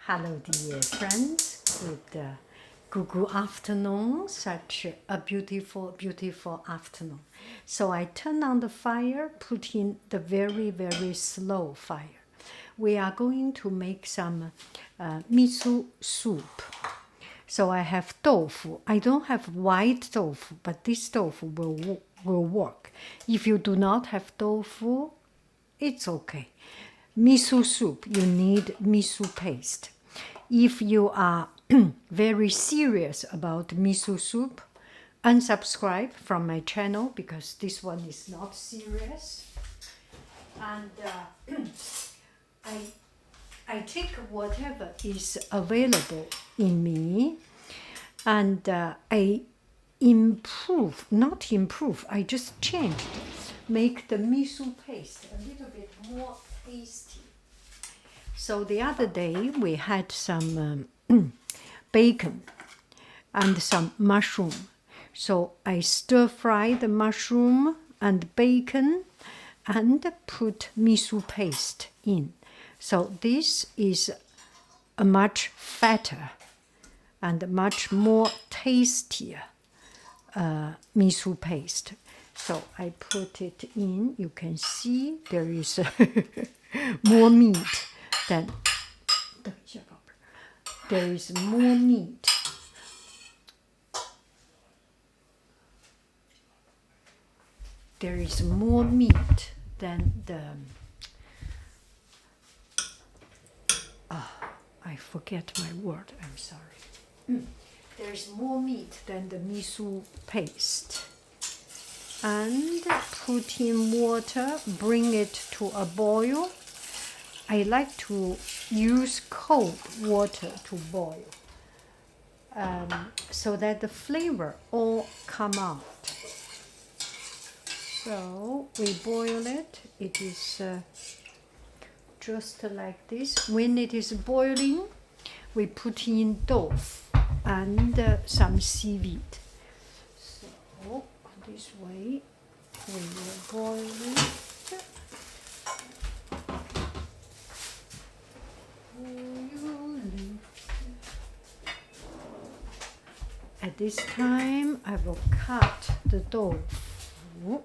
Hello, dear friends. Good afternoon. Such a beautiful, beautiful afternoon. So I turn on the fire, put in the very, very slow fire. We are going to make some miso soup. So I have tofu. I don't have white tofu, but this tofu will work. If you do not have tofu, it's okay. Miso soup, you need miso paste. If you are very serious about miso soup, unsubscribe from my channel because this one is not serious. And I take whatever is available in me and I I just changed, make the miso paste a little bit more tasty. So the other day we had some bacon and some mushroom. So I stir fry the mushroom and bacon and put miso paste in. So this is a much fatter and much more tastier miso paste. So I put it in. You can see there is more meat than. There is more meat. There is more meat than the. I forget my word. I'm sorry. There is more meat than the miso paste. And put in water, bring it to a boil. I like to use cold water to boil so that the flavor all come out. So we boil it. It is just like this. When it is boiling, we put in tofu and some seaweed. So this way we will boil it. At this time, I will cut the tofu.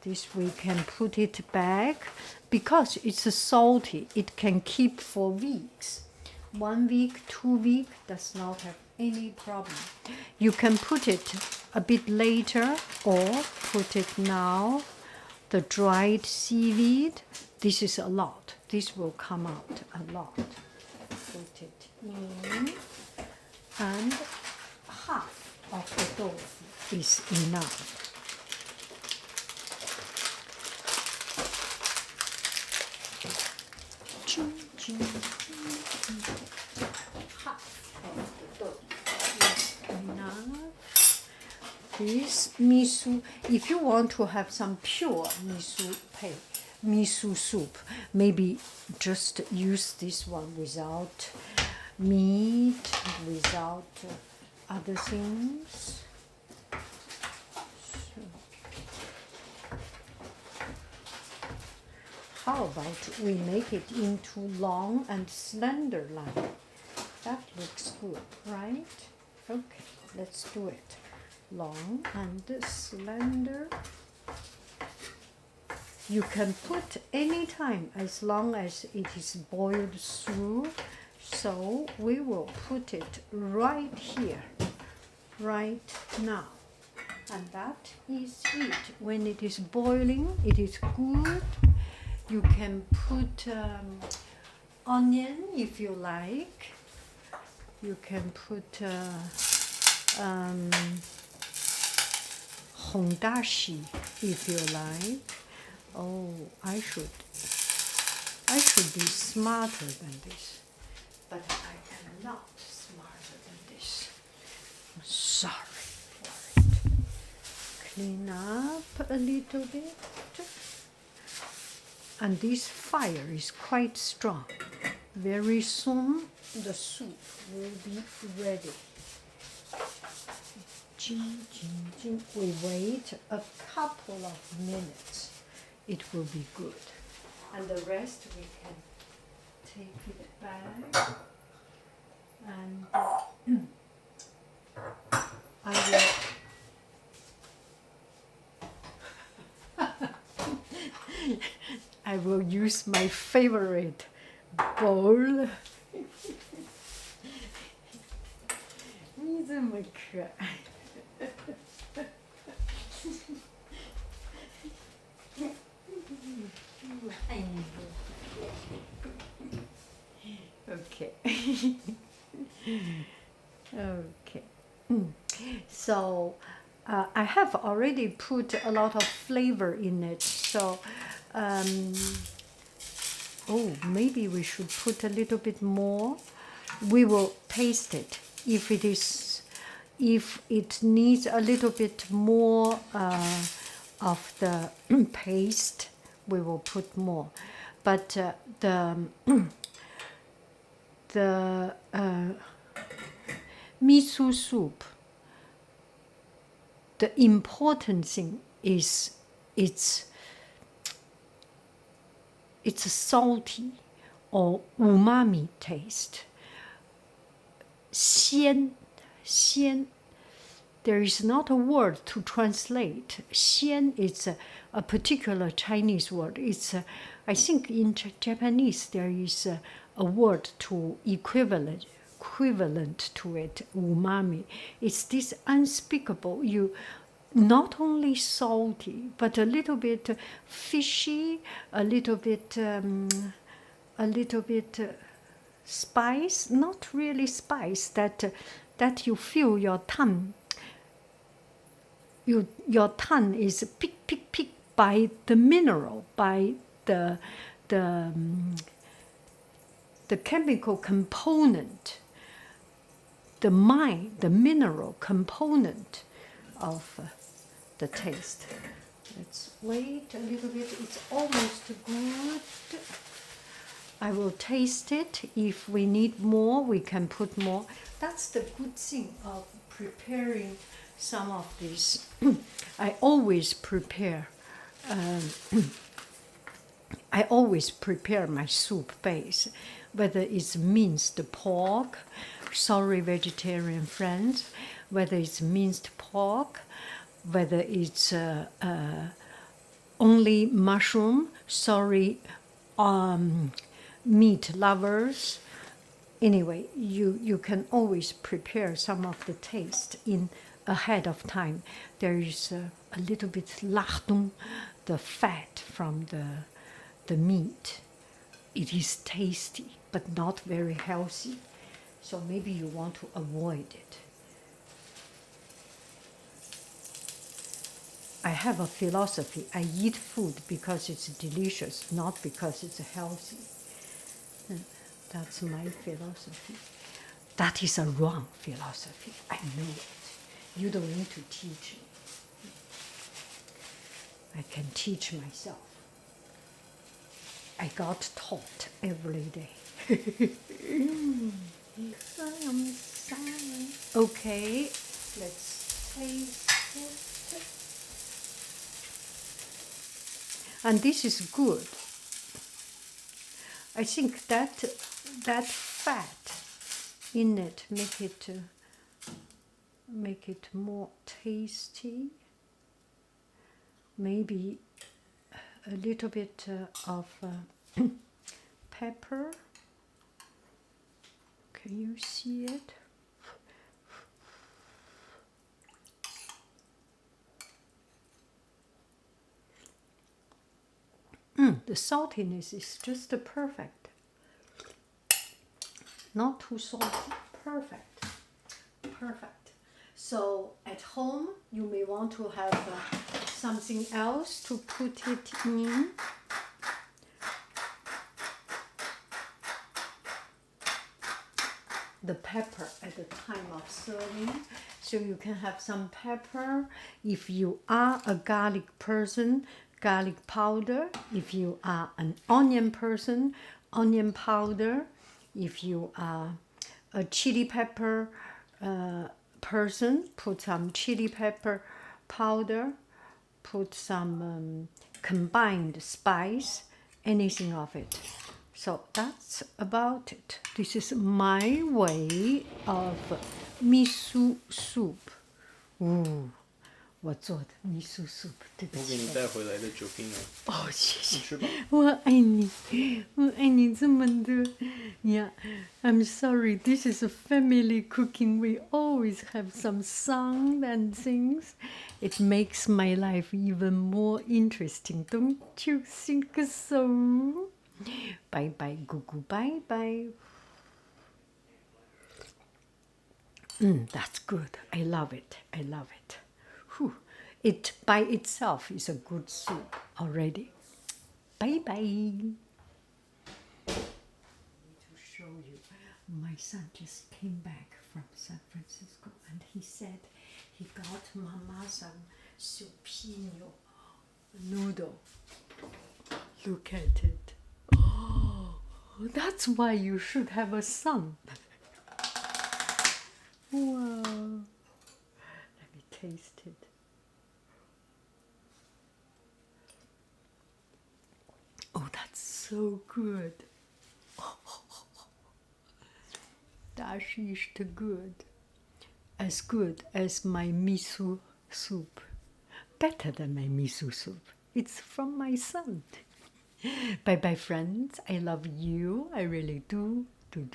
This we can put it back because it's salty. It can keep for weeks. 1 week, 2 weeks does not have any problem. You can put it a bit later or put it now. The dried seaweed, this is a lot. This will come out a lot. Put it in, and half of the tofu is enough. Half of the tofu is enough. This miso, if you want to have some pure miso soup, maybe just use this one without meat, without other things. So, how about we make it into long and slender line? That looks good, right? Okay, let's do it. Long and slender. You can put any time as long as it is boiled through. So we will put it right here, right now. And that is it. When it is boiling, it is good. You can put onion if you like. You can put hondashi if you like. Oh, I should be smarter than this, but I am not smarter than this. I'm sorry for it. Clean up a little bit. And this fire is quite strong. Very soon the soup will be ready. We wait a couple of minutes. It will be good. And the rest we can take it back, and I will use my favorite bowl. 你这么可爱。Okay. Okay. So I have already put a lot of flavor in it. So oh, maybe we should put a little bit more. We will taste it. If it needs a little bit more of the paste, we will put more. But the miso soup, the important thing is it's a salty or umami taste. 鲜, there is not a word to translate. 鲜 is a particular Chinese word. It's I think in Japanese there is a word to equivalent to it, umami. It's this unspeakable. You not only salty, but a little bit fishy, a little bit spice, not really spice, that you feel your tongue. Your tongue is picked by the mineral, by the chemical component, the mineral component of the taste. Let's wait a little bit. It's almost good. I will taste it. If we need more, we can put more. That's the good thing of preparing some of these. I always prepare my soup base, whether it's minced pork, sorry vegetarian friends, whether it's minced pork, whether it's only mushroom, sorry meat lovers. Anyway, you can always prepare some of the taste in ahead of time. There is a little bit lachtung, the fat from the meat. It is tasty, but not very healthy. So maybe you want to avoid it. I have a philosophy. I eat food because it's delicious, not because it's healthy. That's my philosophy. That is a wrong philosophy. I know it. You don't need to teach me. I can teach myself. I got taught every day. Okay, let's taste it. And this is good. I think that fat in it make it more tasty. Maybe a little bit of pepper. Can you see it? The saltiness is just perfect. Not too salty. Perfect. Perfect. So at home, you may want to have something else to put it in. The pepper at the time of serving. So you can have some pepper. If you are a garlic person, garlic powder. If you are an onion person, onion powder. If you are a chili pepper person, put some chili pepper powder, put some combined spice, anything of it. So that's about it. This is my way of miso soup. Ooh, 我做的 miso soup，对不起。我给你带回来的酒瓶啊。哦，谢谢。你吃吧。我爱你，我爱你这么多。Yeah, I'm sorry. This is a family cooking. We always have some song and things. It makes my life even more interesting. Don't you think so? Bye bye, googoo. Bye bye. That's good. I love it. I love it. Whew. It by itself is a good soup already. Bye bye. To show you, my son just came back from San Francisco and he said he got Mama some supino noodle. Look at it. Oh, that's why you should have a son. Wow. Let me taste it. Oh, that's so good. That is good as my miso soup. Better than my miso soup. It's from my son. Bye bye, friends. I love you. I really do. Do.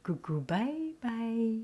Googoo. Bye bye.